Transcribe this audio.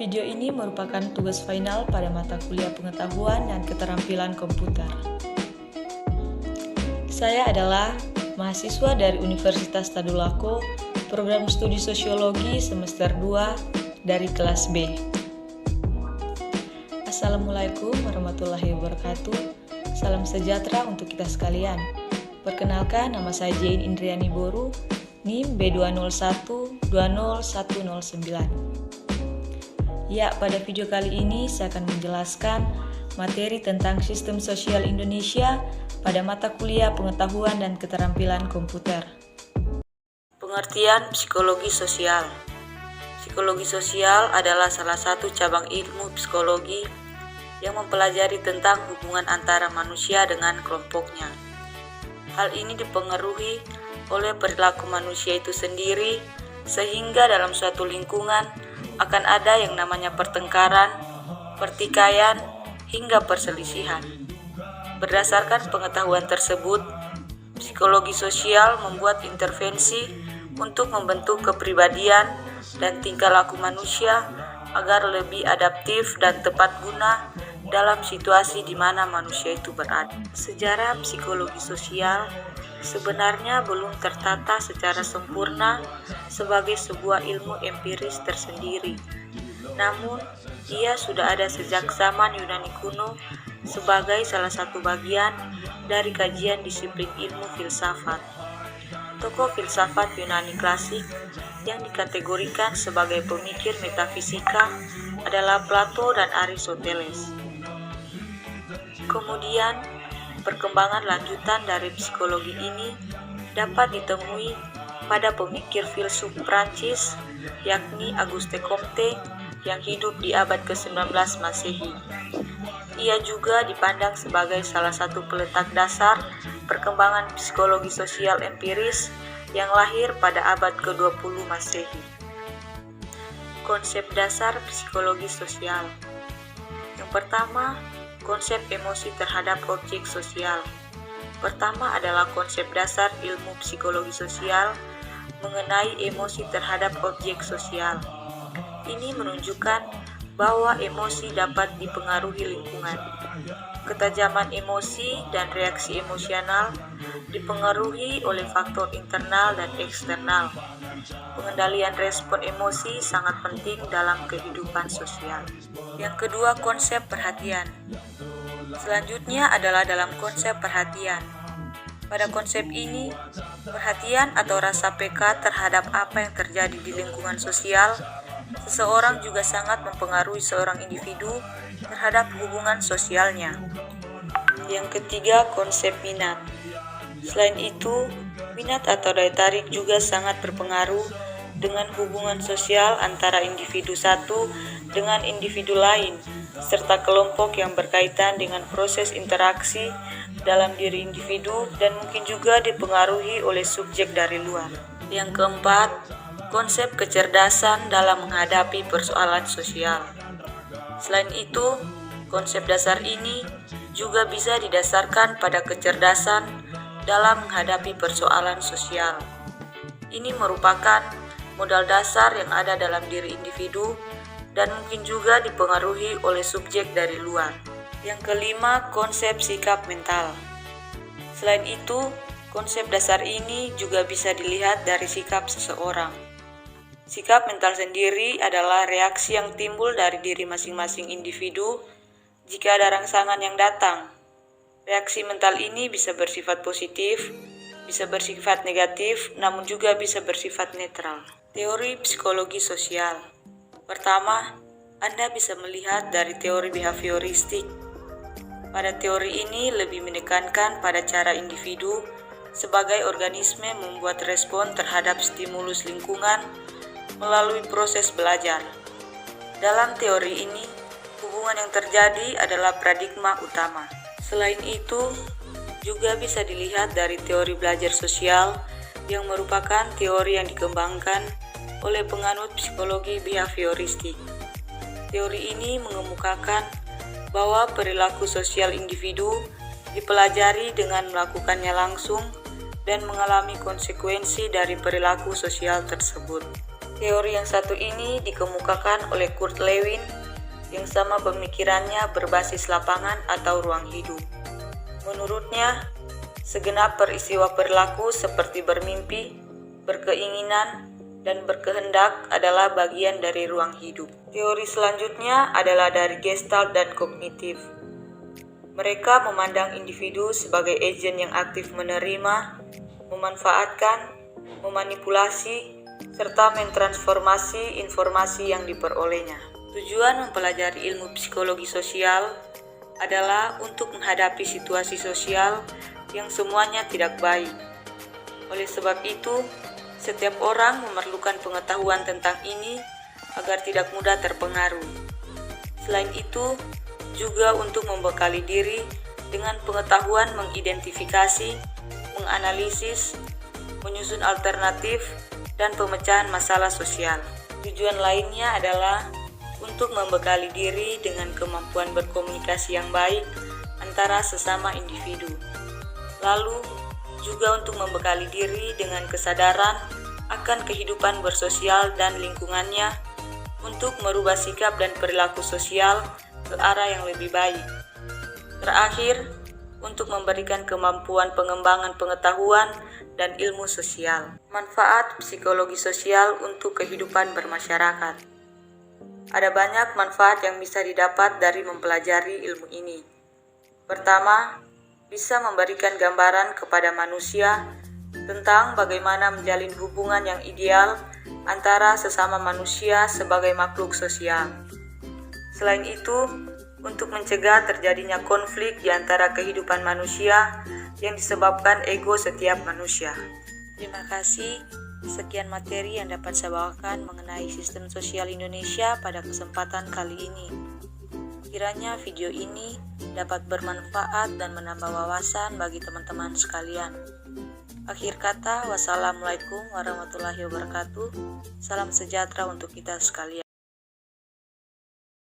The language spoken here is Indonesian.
Video ini merupakan tugas final pada mata kuliah pengetahuan dan keterampilan komputer. Saya adalah mahasiswa dari Universitas Tadulako, program studi sosiologi semester 2 dari kelas B. Assalamualaikum warahmatullahi wabarakatuh. Salam sejahtera untuk kita sekalian. Perkenalkan, nama saya Jane Indriani Boru, NIM B201-20109. Ya, pada video kali ini saya akan menjelaskan materi tentang sistem sosial Indonesia pada mata kuliah pengetahuan dan keterampilan komputer. Pengertian psikologi sosial. Psikologi sosial adalah salah satu cabang ilmu psikologi yang mempelajari tentang hubungan antara manusia dengan kelompoknya. Hal ini dipengaruhi oleh perilaku manusia itu sendiri, sehingga dalam suatu lingkungan akan ada yang namanya pertengkaran, pertikaian, hingga perselisihan. Berdasarkan pengetahuan tersebut, psikologi sosial membuat intervensi untuk membentuk kepribadian dan tingkah laku manusia agar lebih adaptif dan tepat guna dalam situasi di mana manusia itu berada. Sejarah psikologi sosial sebenarnya belum tertata secara sempurna sebagai sebuah ilmu empiris tersendiri. Namun, ia sudah ada sejak zaman Yunani kuno sebagai salah satu bagian dari kajian disiplin ilmu filsafat. Tokoh filsafat Yunani klasik yang dikategorikan sebagai pemikir metafisika adalah Plato dan Aristoteles. Kemudian, perkembangan lanjutan dari psikologi ini dapat ditemui pada pemikir filsuf Prancis, yakni Auguste Comte, yang hidup di abad ke-19 Masehi. Ia juga dipandang sebagai salah satu peletak dasar perkembangan psikologi sosial empiris yang lahir pada abad ke-20 Masehi. Konsep dasar psikologi sosial. Yang pertama, konsep emosi terhadap objek sosial. Pertama adalah konsep dasar ilmu psikologi sosial mengenai emosi terhadap objek sosial. Ini menunjukkan bahwa emosi dapat dipengaruhi lingkungan. Ketajaman emosi dan reaksi emosional dipengaruhi oleh faktor internal dan eksternal. Pengendalian respon emosi sangat penting dalam kehidupan sosial. Yang kedua, konsep perhatian. Selanjutnya adalah dalam konsep perhatian. Pada konsep ini, perhatian atau rasa peka terhadap apa yang terjadi di lingkungan sosial seseorang juga sangat mempengaruhi seorang individu terhadap hubungan sosialnya. Yang ketiga, konsep minat. Selain itu, minat atau daya tarik juga sangat berpengaruh dengan hubungan sosial antara individu satu dengan individu lain, serta kelompok yang berkaitan dengan proses interaksi dalam diri individu dan mungkin juga dipengaruhi oleh subjek dari luar. Yang keempat, konsep kecerdasan dalam menghadapi persoalan sosial. Selain itu, konsep dasar ini juga bisa didasarkan pada kecerdasan dalam menghadapi persoalan sosial. Ini merupakan modal dasar yang ada dalam diri individu dan mungkin juga dipengaruhi oleh subjek dari luar. Yang kelima, konsep sikap mental. Selain itu, konsep dasar ini juga bisa dilihat dari sikap seseorang. Sikap mental sendiri adalah reaksi yang timbul dari diri masing-masing individu jika ada rangsangan yang datang. Reaksi mental ini bisa bersifat positif, bisa bersifat negatif, namun juga bisa bersifat netral. Teori psikologi sosial. Pertama, Anda bisa melihat dari teori behavioristik. Pada teori ini lebih menekankan pada cara individu sebagai organisme membuat respon terhadap stimulus lingkungan melalui proses belajar. Dalam teori ini, hubungan yang terjadi adalah paradigma utama. Selain itu, juga bisa dilihat dari teori belajar sosial yang merupakan teori yang dikembangkan oleh penganut psikologi behavioristik. Teori ini mengemukakan bahwa perilaku sosial individu dipelajari dengan melakukannya langsung dan mengalami konsekuensi dari perilaku sosial tersebut. Teori yang satu ini dikemukakan oleh Kurt Lewin yang sama pemikirannya berbasis lapangan atau ruang hidup. Menurutnya, segenap peristiwa perilaku seperti bermimpi, berkeinginan, dan berkehendak adalah bagian dari ruang hidup. Teori selanjutnya adalah dari Gestalt dan kognitif. Mereka memandang individu sebagai agen yang aktif menerima, memanfaatkan, memanipulasi, serta mentransformasi informasi yang diperolehnya. Tujuan mempelajari ilmu psikologi sosial adalah untuk menghadapi situasi sosial yang semuanya tidak baik. Oleh sebab itu, setiap orang memerlukan pengetahuan tentang ini agar tidak mudah terpengaruh. Selain itu, juga untuk membekali diri dengan pengetahuan mengidentifikasi, menganalisis, menyusun alternatif, dan pemecahan masalah sosial. Tujuan lainnya adalah untuk membekali diri dengan kemampuan berkomunikasi yang baik antara sesama individu. Lalu, juga untuk membekali diri dengan kesadaran akan kehidupan bersosial dan lingkungannya untuk merubah sikap dan perilaku sosial ke arah yang lebih baik. Terakhir, untuk memberikan kemampuan pengembangan pengetahuan dan ilmu sosial. Manfaat psikologi sosial untuk kehidupan bermasyarakat. Ada banyak manfaat yang bisa didapat dari mempelajari ilmu ini. Pertama, bisa memberikan gambaran kepada manusia tentang bagaimana menjalin hubungan yang ideal antara sesama manusia sebagai makhluk sosial. Selain itu, untuk mencegah terjadinya konflik di antara kehidupan manusia yang disebabkan ego setiap manusia. Terima kasih. Sekian materi yang dapat saya bawakan mengenai sistem sosial Indonesia pada kesempatan kali ini. Kiranya video ini dapat bermanfaat dan menambah wawasan bagi teman-teman sekalian. Akhir kata, wassalamualaikum warahmatullahi wabarakatuh. Salam sejahtera untuk kita sekalian.